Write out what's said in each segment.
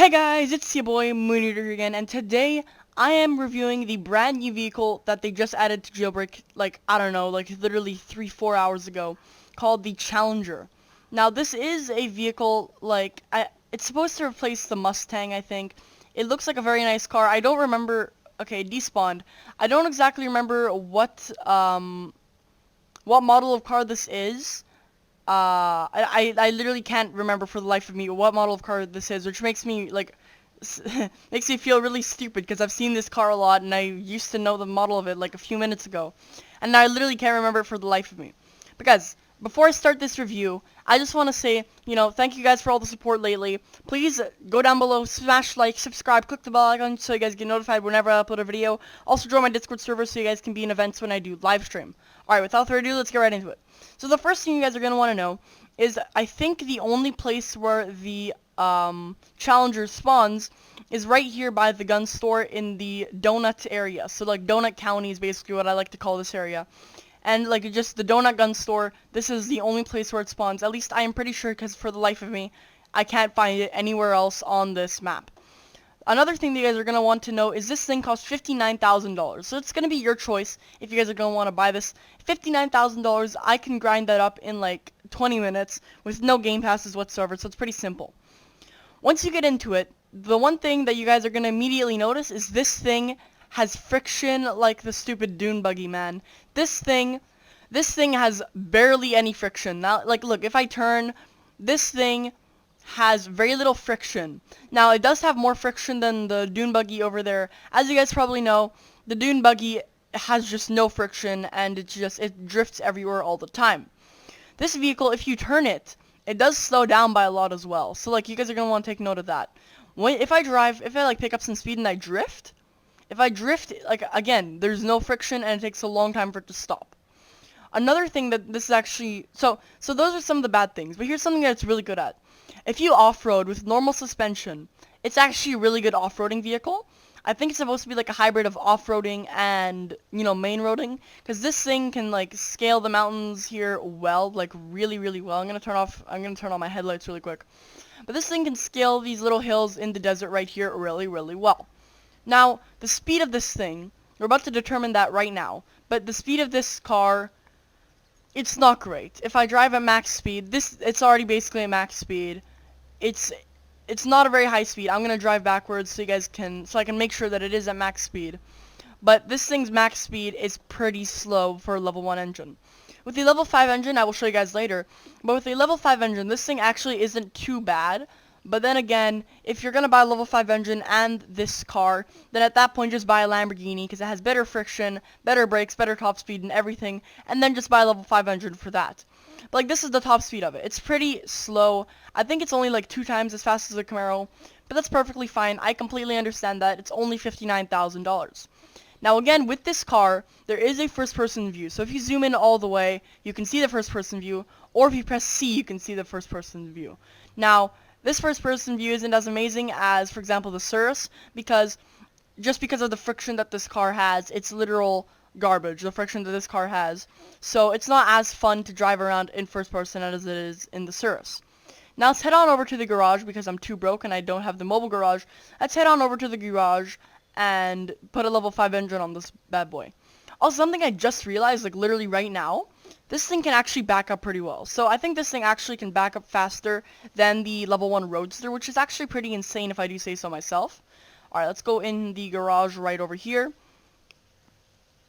Hey guys, it's your boy Moon here again, and today I am reviewing the brand new vehicle that they just added to Jailbreak, I don't know, literally 3-4 hours ago, called the Challenger. Now this is a vehicle, it's supposed to replace the Mustang, I think. It looks like a very nice car. I don't remember, okay, despawned. I don't exactly remember what model of car this is. I literally can't remember for the life of me what model of car this is, which makes me, makes me feel really stupid, because I've seen this car a lot, and I used to know the model of it, a few minutes ago. And now I literally can't remember it for the life of me. Because, before I start this review, I just want to say, thank you guys for all the support lately. Please, go down below, smash like, subscribe, click the bell icon so you guys get notified whenever I upload a video. Also, join my Discord server so you guys can be in events when I do live stream. Alright, without further ado, let's get right into it. So the first thing you guys are going to want to know is, I think the only place where the Challenger spawns is right here by the gun store in the Donut area. So Donut County is basically what I like to call this area. And just the Donut gun store, this is the only place where it spawns. At least I am pretty sure, because for the life of me, I can't find it anywhere else on this map. Another thing that you guys are going to want to know is this thing costs $59,000. So it's going to be your choice if you guys are going to want to buy this. $59,000, I can grind that up in 20 minutes with no game passes whatsoever, so it's pretty simple. Once you get into it, the one thing that you guys are going to immediately notice is this thing has friction like the stupid dune buggy, man. This thing has barely any friction. Now, look, if I turn, this thing has very little friction. Now, it does have more friction than the dune buggy over there. As you guys probably know, the dune buggy has just no friction, and it drifts everywhere all the time. This vehicle, if you turn it, it does slow down by a lot as well. So you guys are going to want to take note of that. If I pick up some speed and I drift, if I drift, again, there's no friction and it takes a long time for it to stop. Another thing that this is actually, so those are some of the bad things, but here's something that it's really good at. If you off-road with normal suspension, it's actually a really good off-roading vehicle. I think it's supposed to be a hybrid of off-roading and, main roading, because this thing can scale the mountains here well, really, really well. I'm gonna turn on my headlights really quick. But this thing can scale these little hills in the desert right here really, really well. Now, the speed of this thing, we're about to determine that right now, but the speed of this car, it's not great. If I drive at max speed, it's already basically at max speed. It's not a very high speed. I'm gonna drive backwards so I can make sure that it is at max speed. But this thing's max speed is pretty slow for a level 1 engine. With the level 5 engine, I will show you guys later, but with the level 5 engine, this thing actually isn't too bad. But then again, if you're gonna buy a level 5 engine and this car, then at that point just buy a Lamborghini, because it has better friction, better brakes, better top speed and everything, and then just buy a level 5 engine for that. But this is the top speed of it. It's pretty slow. I think it's only 2 times as fast as a Camaro, but that's perfectly fine. I completely understand that. It's only $59,000. Now again, with this car, there is a first-person view. So if you zoom in all the way, you can see the first-person view, or if you press C, you can see the first-person view. Now, this first-person view isn't as amazing as, for example, the Cirrus, because of the friction that this car has, it's literal garbage, the friction that this car has. So it's not as fun to drive around in first person as it is in the Cirrus. Now let's head on over to the garage, because I'm too broke and I don't have the mobile garage. Let's head on over to the garage and put a level 5 engine on this bad boy. Also, something I just realized, literally right now, this thing can actually back up pretty well. So I think this thing actually can back up faster than the level 1 Roadster, which is actually pretty insane if I do say so myself. Alright, let's go in the garage right over here.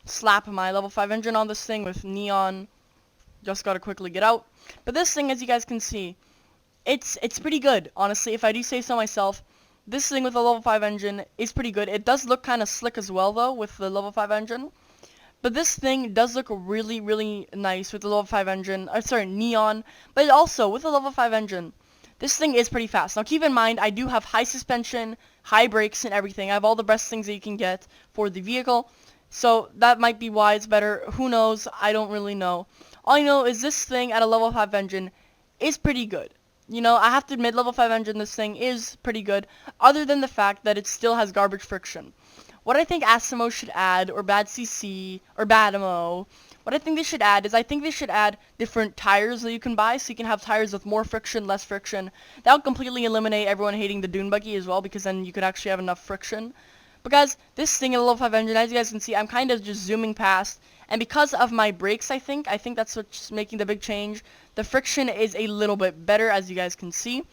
Slap my level 5 engine on this thing with neon. Just gotta quickly get out. But this thing, as you guys can see, it's pretty good, honestly, if I do say so myself. This thing with the level 5 engine is pretty good. It does look kind of slick as well, though, with the level 5 engine. But this thing does look really, really nice with the level 5 engine. Neon. But also, with the level 5 engine, this thing is pretty fast. Now, keep in mind, I do have high suspension, high brakes, and everything. I have all the best things that you can get for the vehicle. So, that might be why it's better. Who knows? I don't really know. All I know is this thing at a level 5 engine is pretty good. I have to admit, level 5 engine, this thing is pretty good, other than the fact that it still has garbage friction. What I think Asimo should add, or Bad CC, or Badamo, What I think they should add is I think they should add different tires that you can buy, so you can have tires with more friction, less friction. That would completely eliminate everyone hating the dune buggy as well, because then you could actually have enough friction. Because this thing in a level 5 engine, as you guys can see, I'm kind of just zooming past, and because of my brakes, I think that's what's making the big change. The friction is a little bit better, as you guys can see.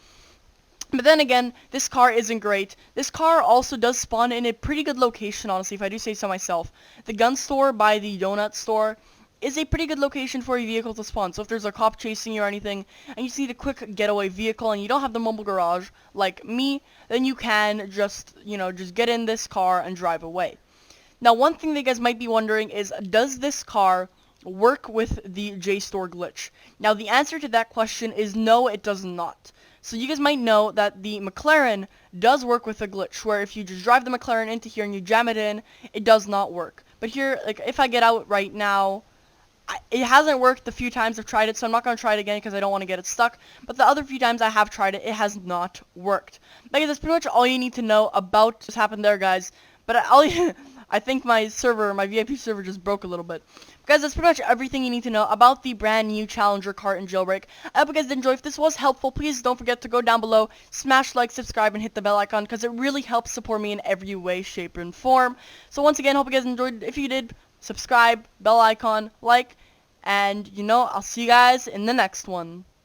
But then again, this car isn't great. This car also does spawn in a pretty good location, honestly, if I do say so myself. The gun store by the donut store is a pretty good location for a vehicle to spawn. So if there's a cop chasing you or anything, and you just need a quick getaway vehicle, and you don't have the mobile garage like me, then you can just, just get in this car and drive away. Now, one thing that you guys might be wondering is, does this car work with the JSTOR glitch? Now, the answer to that question is no, it does not. So you guys might know that the McLaren does work with a glitch, where if you just drive the McLaren into here and you jam it in, it does not work. But here, like, if I get out right now, it hasn't worked the few times I've tried it, so I'm not going to try it again because I don't want to get it stuck. But the other few times I have tried it, it has not worked. But that's pretty much all you need to know about what happened there, guys. But I think my VIP server just broke a little bit. Guys, that's pretty much everything you need to know about the brand new Challenger car in Jailbreak. I hope you guys did enjoy. If this was helpful, please don't forget to go down below, smash like, subscribe, and hit the bell icon, because it really helps support me in every way, shape, and form. So once again, hope you guys enjoyed. If you did, subscribe, bell icon, like, and I'll see you guys in the next one.